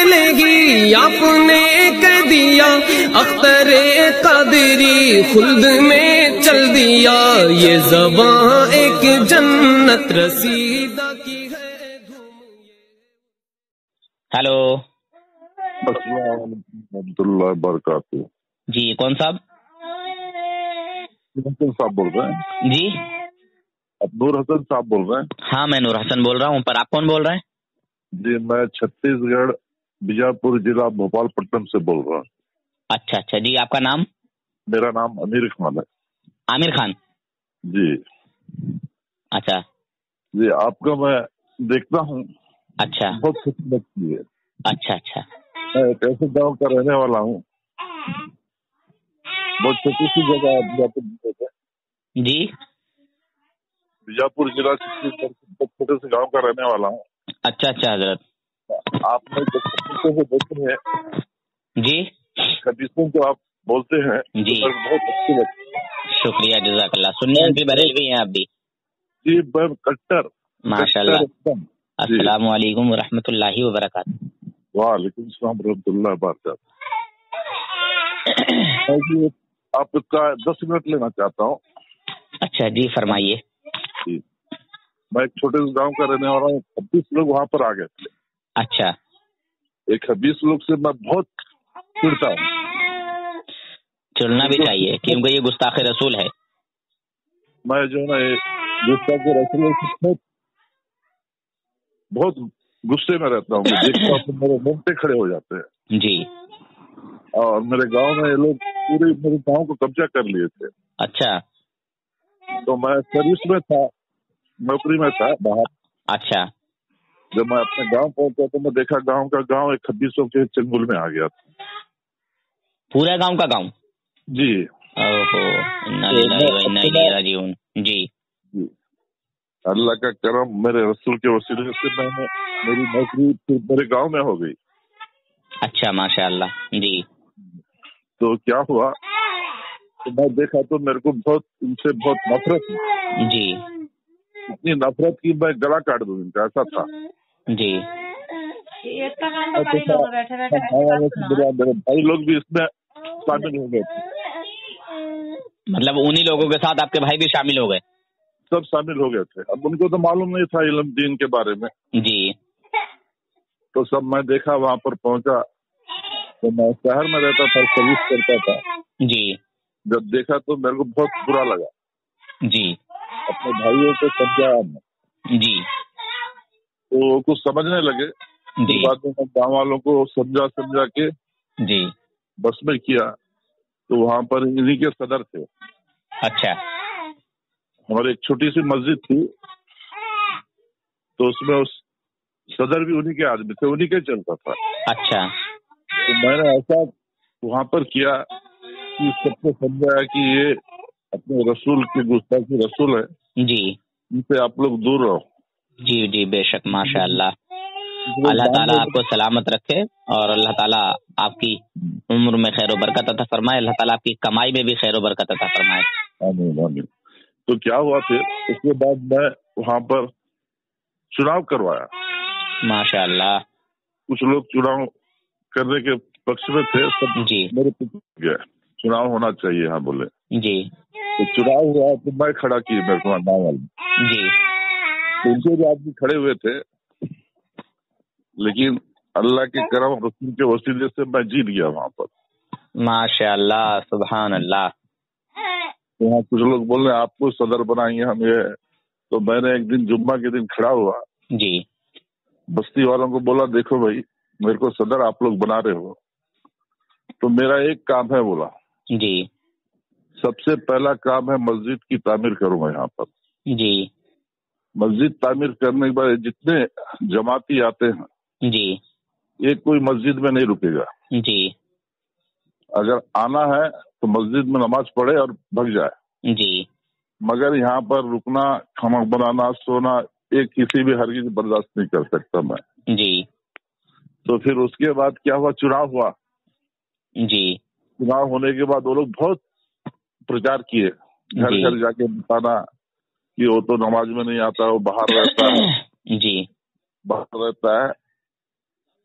لگی آپ نے کہہ دیا اختر قادری خلد میں چل دیا یہ زباں ایک جنت رسیدہ کی ہے دھوم. ہیلو السلام علیکم ورحمۃ اللہ وبرکاتہ. جی کون صاحب؟ حسن صاحب بول رہے ہیں؟ جی نور حسن صاحب بول رہے ہیں؟ ہاں میں نور حسن بول رہا ہوں، پر آپ کون بول رہے ہیں؟ جی میں چھتیس گڑھ بیجاپور ضلع بھوپال پٹنم سے بول رہا ہوں. اچھا اچھا جی، آپ کا نام؟ میرا نام امیر خان ہے. عامر خان؟ جی اچھا جی آپ کا میں دیکھتا ہوں، اچھا بہت خوشی لگتی ہے. اچھا اچھا میں ایک ایسے گاؤں کا رہنے والا ہوں، بہت چھوٹی سی جگہ ہے بیجاپور ضلع میں. جی بیجاپور ضلع چھتیس گڑھ کے بہت چھوٹے سے گاؤں کا رہنے والا ہوں. اچھا اچھا حضرت آپ نے جو خبیصوں کو دیکھے ہیں، جی خبیصوں کو آپ بولتے ہیں، جی تو بہت اچھی لگتی ہے. شکریہ جزاک اللہ. سنی انٹی بریلوی ہیں آپ بھی؟ جی میں کٹر ماشاء اللہ. ایک دم. جی السلام علیکم ورحمۃ اللہ وبرکاتہ. وعلیکم السلام ورحمۃ اللہ وبرکاتہ. میں جی آپ کا 10 منٹ لینا چاہتا ہوں. اچھا جی فرمائیے. جی میں ایک چھوٹے سے گاؤں کا رہنے والا ہوں. 26 لوگ وہاں پر آ گئے تھے. اچھا ایک 20 لوگ سے میں بہت چڑتا ہوں. چلنا بھی چاہیے کیونکہ یہ گستاخ رسول ہے. میں جو ہے نا گستاخ رسول سے بہت غصے میں رہتا ہوں. میں دیکھتا ہوں تو میرے رونگٹے کھڑے ہو جاتے ہیں. جی اور میرے گاؤں میں یہ لوگ پورے میرے گاؤں کو قبضہ کر لیے تھے. اچھا تو میں سروس میں تھا، نوکری میں تھا باہر. اچھا جب میں اپنے گاؤں پہنچا تو میں دیکھا گاؤں کا گاؤں ایک خبیصوں کے چنگل میں آ گیا تھا. پورا گاؤں کا گاؤں؟ جی اوہو انا للہ و انا الیہ راجعون. جی جی اللہ کا کرم میرے رسول کے وسیلے سے میں نے میری نوکری پھر میرے گاؤں میں ہو گئی. اچھا ماشاء اللہ. جی تو کیا ہوا تو میں دیکھا تو میرے کو بہت ان سے بہت نفرت ہے. جی اتنی نفرت کی میں گلا کاٹ دوں ان کا، ایسا تھا. جی میرے بھائی لوگ بھی اس میں شامل ہو گئے تھے. مطلب انہی لوگوں کے ساتھ آپ کے بھائی بھی شامل ہو گئے؟ سب شامل ہو گئے تھے. اب ان کو تو معلوم نہیں تھا علم دین کے بارے میں. جی تو سب میں دیکھا وہاں پر پہنچا تو میں شہر میں رہتا تھا، سروس کرتا تھا. جی جب دیکھا تو میرے کو بہت برا لگا. جی اپنے بھائیوں کو سمجھایا میں جی تو وہ کچھ سمجھنے لگے. جی بعد میں گاؤں والوں کو سمجھا کے جی بس میں کیا. تو وہاں پر انہی کے صدر تھے. اچھا ہماری ایک چھوٹی سی مسجد تھی تو اس میں اس صدر بھی انہی کے آدمی تھے، انہی کے چلتا تھا. اچھا تو میں نے ایسا وہاں پر کیا کہ سب کو سمجھایا کہ یہ اپنے رسول کے گستاخی رسول ہے، جی ان سے آپ لوگ دور رہو. جی جی بے شک ماشاء اللہ. اللہ تعالیٰ آپ کو سلامت رکھے اور اللہ تعالیٰ آپ کی عمر میں خیر و برکت عطا فرمائے. اللہ تعالیٰ آپ کی کمائی میں بھی خیر و برکت عطا فرمائے. آمین آمین. تو کیا ہوا پھر اس کے بعد میں وہاں پر چناؤ کروایا. ماشاء اللہ. کچھ لوگ چناؤ کرنے کے پکش میں تھے، سب جی میرے پیچھے گئے. چناؤ ہونا چاہیے ہاں بولے. جی تو چناؤ ہوا تو میں کھڑا کی میرے کو نام والے. جی ان کے بھی آدمی کھڑے ہوئے تھے، لیکن اللہ کے کرم رسول کے وسیلے سے میں جیت گیا وہاں پر. ماشاء اللہ سبحان اللہ. وہاں کچھ لوگ بول رہے ہیں آپ کو صدر بنائیں گے ہم یہ. تو میں نے ایک دن جمعہ کے دن کھڑا ہوا، جی بستی والوں کو بولا دیکھو بھائی میرے کو صدر آپ لوگ بنا رہے ہو تو میرا ایک کام ہے. بولا جی سب سے پہلا کام ہے مسجد کی تعمیر کروں گا. یہاں پر جی مسجد تعمیر کرنے کے بعد جتنے جماعتی آتے ہیں جی ایک کوئی مسجد میں نہیں رکے گا. جی اگر آنا ہے تو مسجد میں نماز پڑھے اور بھگ جائے. جی مگر یہاں پر رکنا، کھانا بنانا، سونا ایک کسی بھی ہرگز برداشت نہیں کر سکتا میں. جی تو پھر اس کے بعد کیا ہوا، چناؤ ہوا. جی چناؤ ہونے کے بعد وہ لوگ بہت پرچار کیے، گھر گھر جا کے بتانا کہ وہ تو نماز میں نہیں آتا، وہ باہر رہتا ہے، جی باہر رہتا ہے.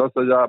10,000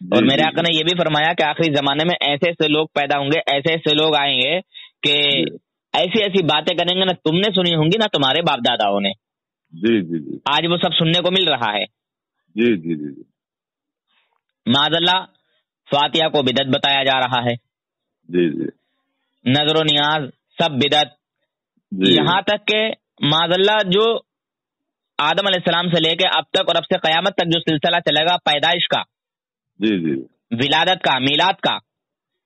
اور میرے آقا نے یہ بھی فرمایا کہ آخری زمانے میں ایسے ایسے لوگ پیدا ہوں گے، ایسے ایسے لوگ آئیں گے کہ ایسی ایسی باتیں کریں گے نہ تم نے سنی ہوں گی نہ تمہارے باپ داداؤں نے. جی جی جی آج وہ سب سننے کو مل رہا ہے. جی جی جی جی معاذ اللہ فاتحہ کو بدعت بتایا جا رہا ہے. جی جی نظر و نیاز سب بدعت. جی یہاں تک کہ معاذ اللہ جو آدم علیہ السلام سے لے کے اب تک اور اب سے قیامت تک جو سلسلہ چلے گا پیدائش کا، جی جی ولادت کا، میلاد کا،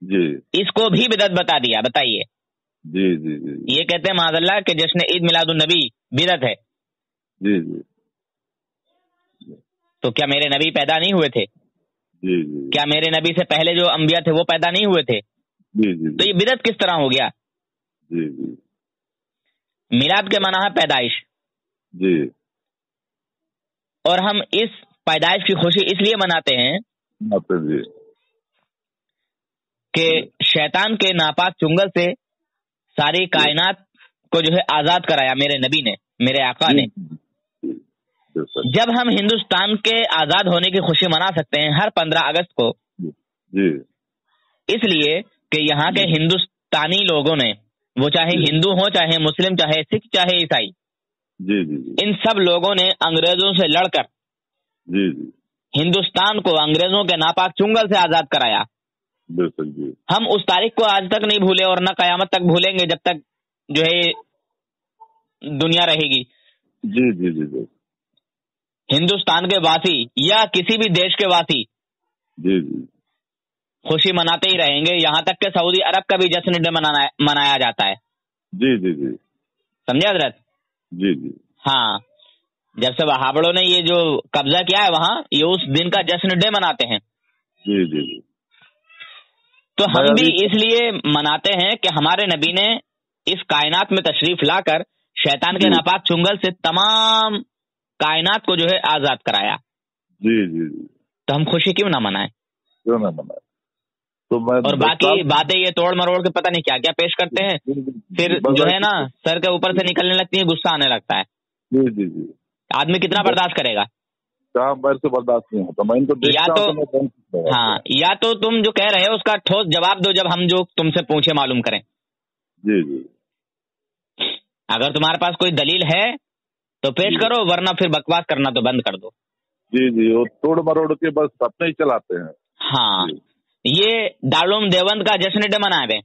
جی اس کو بھی بدعت بتا دیا. بتائیے. جی جی جی یہ کہتے ہیں معاذ اللہ کہ جشن عید میلاد النبی بدعت ہے. جی جی تو کیا میرے نبی پیدا نہیں ہوئے تھے؟ جی جی کیا میرے نبی سے پہلے جو انبیاء تھے وہ پیدا نہیں ہوئے تھے؟ جی جی تو یہ بدعت کس طرح ہو گیا؟ جی جی میلاد کے معنی ہے پیدائش، جی اور ہم اس پیدائش کی خوشی اس لیے مناتے ہیں جی کہ شیطان کے ناپاک چنگل سے ساری کائنات کو جو ہے آزاد کرایا میرے نبی نے، میرے آقا نے. جب ہم ہندوستان کے آزاد ہونے کی خوشی منا سکتے ہیں ہر 15 اگست کو، جی اس لیے کہ یہاں کے ہندوستانی لوگوں نے، وہ چاہے ہندو ہوں، چاہے مسلم، چاہے سکھ، چاہے عیسائی، جی جی ان سب لوگوں نے انگریزوں سے لڑ کر جی جی ہندوستان کو انگریزوں کے ناپاک چنگل سے آزاد کرایا. بالکل جی ہم اس تاریخ کو آج تک نہیں بھولے اور نہ قیامت تک بھولیں گے جب تک جو ہے دنیا رہے گی. جی جی جی جی ہندوستان کے واسی یا کسی بھی دیش کے واسی جی جی خوشی مناتے ہی رہیں گے، یہاں تک کہ سعودی عرب کا بھی جشن ڈے منایا جاتا ہے. جی جی جی سمجھے حضرت؟ جی جی ہاں، جب سے وہابڑوں نے یہ جو قبضہ کیا ہے وہاں، یہ اس دن کا جشن ڈے مناتے ہیں. جی جی جی تو ہم بھی اس لیے مناتے ہیں کہ ہمارے نبی نے اس کائنات میں تشریف لا کر شیطان کے ناپاک چنگل سے تمام کائنات کو جو ہے آزاد کرایا. جی جی جی تو ہم خوشی کیوں نہ منائیں؟ کیوں نہ منائیں؟ تو میں اور باقی باتیں یہ توڑ مروڑ کے پتہ نہیں کیا کیا پیش کرتے ہیں، پھر جو ہے نا سر کے اوپر سے نکلنے لگتی ہے، غصہ آنے لگتا ہے. جی جی جی آدمی کتنا برداشت کرے گا؟ کہاں بیر سے برداشت نہیں ہوتا. میں ان کو دیکھتا ہوں ہاں، یا تو تم جو کہہ رہے ہو اس کا ٹھوس جواب دو جب ہم جو تم سے پوچھے معلوم کریں. جی جی اگر تمہارے پاس کوئی دلیل ہے تو پیش کرو، ورنہ پھر بکواس کرنا تو بند کر دو. جی جی وہ توڑ مروڑ کے بس اپنے ہی چلاتے ہیں. ہاں، یہ دارالعلوم دیوبند کا جشن ڈے منائے،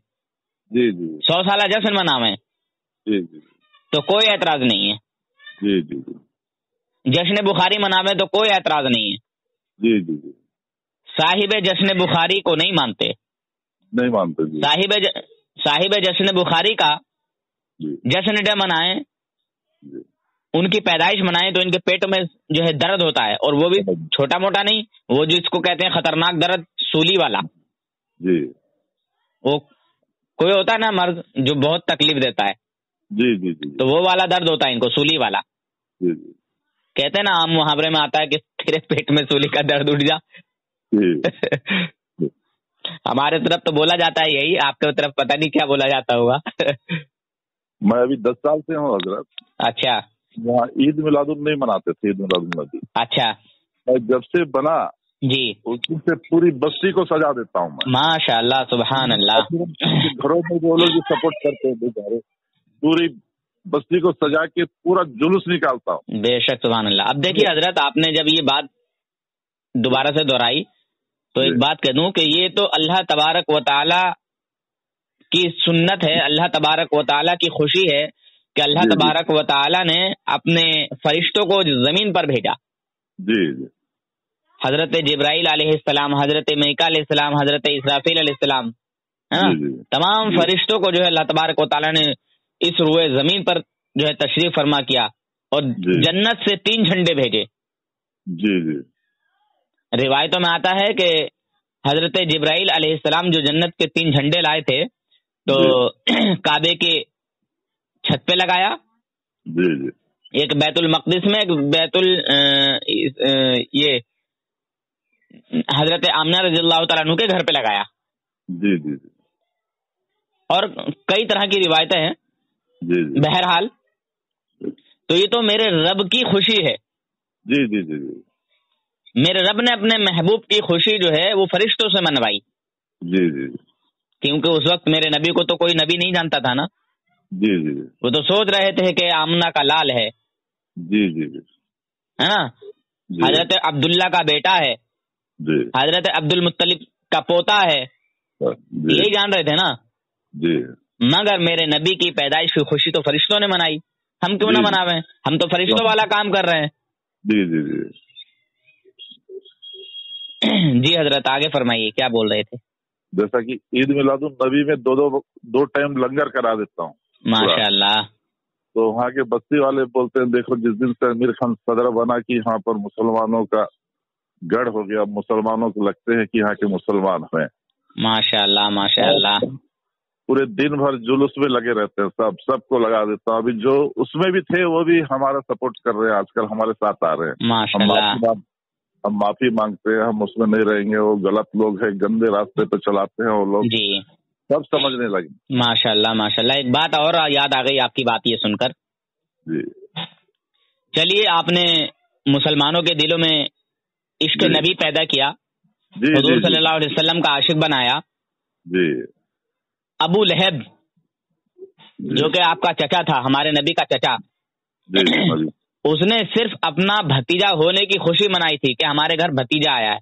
جی جی 100 سالہ جشن مناوے، جی جی تو کوئی اعتراض نہیں ہے. جی جی جی جشن بخاری مناوے تو کوئی اعتراض نہیں ہے. جی جی جی صاحب جشن بخاری کو نہیں مانتے، نہیں مانتے. جی صاحب جشن بخاری کا جشن ڈے منائیں، ان کی پیدائش منائیں تو ان کے پیٹ میں جو ہے درد ہوتا ہے، اور وہ بھی چھوٹا موٹا نہیں، وہ جس کو کہتے ہیں خطرناک درد، سولی والا. جی وہ کوئی ہوتا ہے نا مرض جو بہت تکلیف دیتا ہے، جی جی جی تو وہ والا درد ہوتا ہے ان کو، سولی والا. جی جی کہتے ہیں نا عام محاورے میں آتا ہے کہ تیرے پیٹ میں سولی کا درد اٹھ جا. ہمارے طرف تو بولا جاتا ہے یہی، آپ کی طرف پتہ نہیں کیا بولا جاتا ہوگا. میں ابھی 10 سال سے ہوں حضرت. اچھا. وہاں عید میلاد نہیں مناتے تھے. عید میلاد النبی اچھا. میں جب سے بنا جی اس دن سے پوری بستی کو سجا دیتا ہوں میں. ماشاء اللہ، سبحان اللہ. گھروں میں جو لوگ سپورٹ کرتے ہیں بیچارے، پوری بستی کو سجا کے پورا جلوس نکالتا ہوں. بے شک، سبحان اللہ. اب دیکھیے حضرت، آپ نے جب یہ بات دوبارہ سے دہرائی تو ایک بات کہہ دوں کہ یہ تو اللہ تبارک و تعالی کی سنت ہے، اللہ تبارک و تعالی کی خوشی ہے کہ اللہ تبارک و تعالی نے اپنے فرشتوں کو زمین پر بھیجا. جی جی حضرت جبرائیل علیہ السلام، حضرت میکا علیہ السلام، حضرت اسرافیل علیہ السلام، تمام فرشتوں کو جو ہے اللہ تبارک و تعالی نے اس روئے زمین پر جو ہے تشریف فرما کیا، اور جنت سے 3 جھنڈے بھیجے. جی جی روایتوں میں آتا ہے کہ حضرت جبرائیل علیہ السلام جو جنت کے 3 جھنڈے لائے تھے تو کعبے کے چھت پہ لگایا. جی جی ایک بیت المقدس میں، ایک یہ حضرت آمنہ رضی اللہ تعالیٰ عنہ کے گھر پہ لگایا. جی جی جی اور کئی طرح کی روایتیں ہیں. جی جی میرے رب نے اپنے محبوب کی خوشی جو ہے وہ فرشتوں سے منوائی. جی جی. کیونکہ اس وقت میرے نبی کو تو کوئی نبی نہیں جانتا تھا نا. جی جی. وہ تو سوچ رہے تھے کہ آمنہ کا لال ہے. جی جی جی. ہے نا. حضرت عبداللہ کا بیٹا ہے. جی. حضرت عبد المطلب کا پوتا ہے. یہی جان رہے تھے نا. جی. مگر میرے نبی کی پیدائش کی خوشی تو فرشتوں نے منائی. ہم کیوں نہ مناویں؟ ہم تو فرشتوں والا کام کر رہے ہیں. جی جی جی. جی حضرت آگے فرمائیے کیا بول رہے تھے. جیسا کہ عید میلاد النبی میں دو ٹائم لنگر کرا دیتا ہوں. ماشاء اللہ. تو وہاں کے بستی والے بولتے ہیں دیکھو جس دن سے امیر خان صدر بنا کہ یہاں پر مسلمانوں کا گڑھ ہو گیا, مسلمانوں کو لگتے ہیں کہ یہاں کے مسلمان ہیں. ماشاء اللہ ماشاء اللہ. پورے دن بھر جلوس میں لگے رہتے ہیں, سب کو لگا دیتا ہوں. ابھی جو اس میں بھی تھے وہ بھی ہمارا سپورٹ کر رہے ہیں, آج کل ہمارے ساتھ آ رہے ہیں. ماشاء اللہ. ہم معافی مانگتے ہیں, ہم اس میں نہیں رہیں گے, وہ غلط لوگ ہیں, گندے راستے پہ چلاتے ہیں وہ لوگ. جی سب سمجھنے لگے. ماشاء اللہ ماشاء اللہ. ایک بات اور یاد آ گئی آپ کی بات یہ سن کر. جی. چلیے آپ نے مسلمانوں کے دلوں میں عشق نبی پیدا کیا. جی. حضور صلی اللہ علیہ وسلم کا عاشق بنایا. جی. ابو لہب جو کہ آپ کا چچا تھا, ہمارے نبی کا چچا, اس نے صرف اپنا بھتیجا ہونے کی خوشی منائی تھی کہ ہمارے گھر بھتیجا آیا ہے.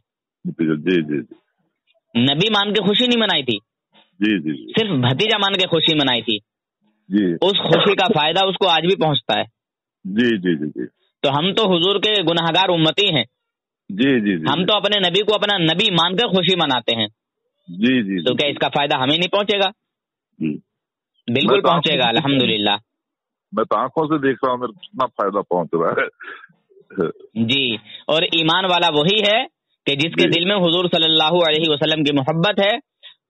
جی جی. نبی مان کے خوشی نہیں منائی تھی. جی جی. صرف بھتیجا مان کے خوشی منائی تھی. جی. اس خوشی کا فائدہ اس کو آج بھی پہنچتا ہے. جی جی جی جی. تو ہم تو حضور کے گنہگار امتی ہیں. جی جی جی. ہم تو اپنے نبی کو اپنا نبی مان کر خوشی مناتے ہیں. جی جی. تو کیا اس کا فائدہ ہمیں نہیں پہنچے گا؟ جی بالکل پہنچے گا الحمدللہ. میں تو آنکھوں سے دیکھ رہا ہوں, میرے کتنا فائدہ پہنچ رہا ہے. جی. اور ایمان والا وہی ہے کہ جس کے دل میں حضور صلی اللہ علیہ وسلم کی محبت ہے,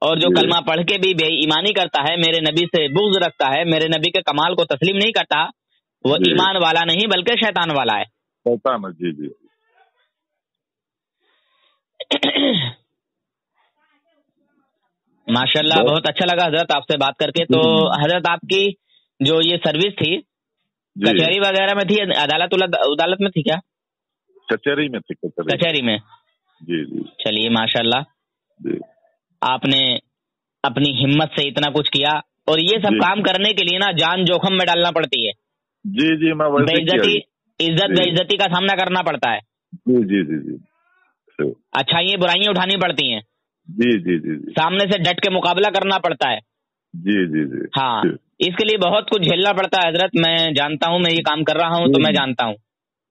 اور جو کلمہ پڑھ کے بھی بے ایمانی کرتا ہے, میرے نبی سے بغض رکھتا ہے, میرے نبی کے کمال کو تسلیم نہیں کرتا, وہ ایمان والا نہیں بلکہ شیطان والا ہے. شیطان. جی جی. ماشاء اللہ. بہت اچھا لگا حضرت آپ سے بات کر کے. تو حضرت آپ کی جو یہ سروس تھی کچہری وغیرہ میں تھی, عدالت میں تھی کیا؟ کچہری میں تھی. کچہری میں. جی جی. چلیے ماشاء اللہ. جی. آپ نے اپنی ہمت سے اتنا کچھ کیا, اور یہ سب کام کرنے کے لیے نا جان جوخم میں ڈالنا پڑتی ہے. جی جی. میں عزت بے عزتی کا سامنا کرنا پڑتا ہے. جی جی جی جی. اچھائیاں برائیاں اٹھانی پڑتی ہیں. جی جی جی. سامنے سے ڈٹ کے مقابلہ کرنا پڑتا ہے. جی جی جی. ہاں, اس کے لیے بہت کچھ جھیلنا پڑتا ہے حضرت. میں جانتا ہوں, میں یہ کام کر رہا ہوں تو میں جانتا ہوں.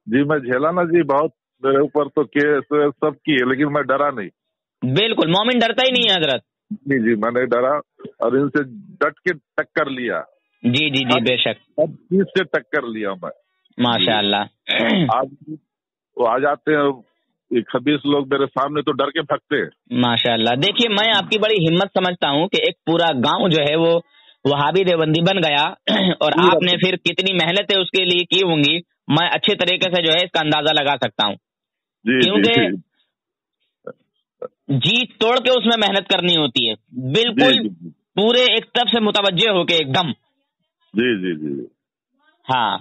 جی میں جھیلا نا جی, بہت میرے اوپر تو کیس سب کی ہے, لیکن میں ڈرا نہیں. بالکل مومن ڈرتا ہی نہیں ہے حضرت. جی جی. میں نہیں ڈرا, اور ان سے ڈٹ کے ٹکر لیا. جی جی جی بے شک. ہر چیز سے ٹکر لیا میں. ماشاء اللہ. آج وہ آ جاتے ہیں 26 لوگ میرے سامنے تو ڈر کے بھگتے ہیں. ماشاء اللہ. دیکھیے میں آپ کی بڑی ہمت سمجھتا ہوں کہ ایک پورا گاؤں جو ہے وہ وہابی دیوبندی بن گیا, اور آپ نے پھر کتنی محنتیں اس کے لیے کی ہوں گی, میں اچھے طریقے سے جو ہے اس کا اندازہ لگا سکتا ہوں. کیونکہ جی توڑ کے اس میں محنت کرنی ہوتی ہے, بالکل پورے ایک طرف سے متوجہ ہو کے ایک دم. جی جی جی. ہاں,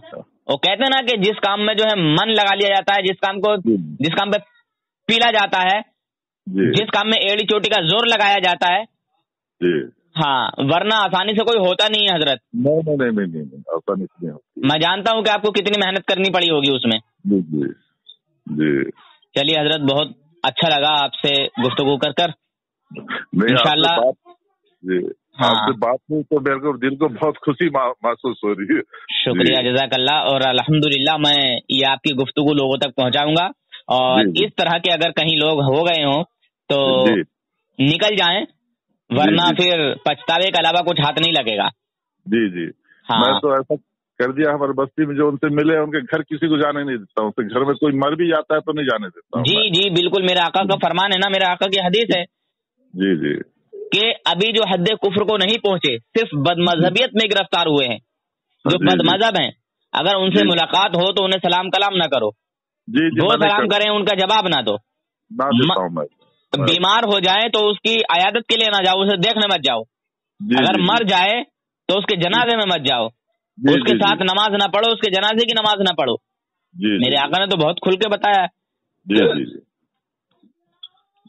وہ کہتے ہیں نا کہ جس کام میں جو ہے من لگا لیا جاتا ہے, جس کام پہ پیلا جاتا ہے, جس کام میں ایڑی چوٹی کا زور لگایا جاتا ہے, ہاں, ورنہ آسانی سے کوئی ہوتا نہیں ہے حضرت. نہیں آسانی سے نہیں ہوتی. میں جانتا ہوں کہ آپ کو کتنی محنت کرنی پڑی ہوگی اس میں. جی. چلیے حضرت, بہت اچھا لگا آپ سے گفتگو کر کر. انشاءاللہ آپ سے بات ہوئی تو میرے کو دل کو بہت خوشی محسوس ہو رہی ہے. شکریہ, جزاک اللہ. اور الحمدللہ میں یہ آپ کی گفتگو لوگوں تک پہنچاؤں گا, اور اس طرح کے اگر کہیں لوگ ہو گئے ہوں تو نکل جائیں, ورنہ پھر پچھتاوے کے علاوہ کچھ ہاتھ نہیں لگے گا. جی جی. میں تو ایسا کر دیا ہماری بستی میں, جو ان سے ملے ان کے گھر کسی کو جانے نہیں دیتا ہوں. گھر میں کوئی مر بھی جاتا ہے تو نہیں جانے دیتا. جی جی بالکل, میرے آقا کا فرمان ہے نا, میرے آقا کی حدیث ہے. جی جی. کہ ابھی جو حد کفر کو نہیں پہنچے, صرف بد مذہبیت میں گرفتار ہوئے ہیں, جو بد مذہب ہیں, اگر ان سے ملاقات ہو تو انہیں سلام کلام نہ کرو. وہ سلام کریں ان کا جواب نہ دو. بیمار ہو جائے تو اس کی عیادت کے لیے نہ جاؤ, اسے دیکھنے مت جاؤ. اگر مر جائے تو اس کے جنازے میں مت جاؤ, اس کے ساتھ نماز نہ پڑھو, اس کے جنازے کی نماز نہ پڑھو. میرے آقا نے تو بہت کھل کے بتایا ہے.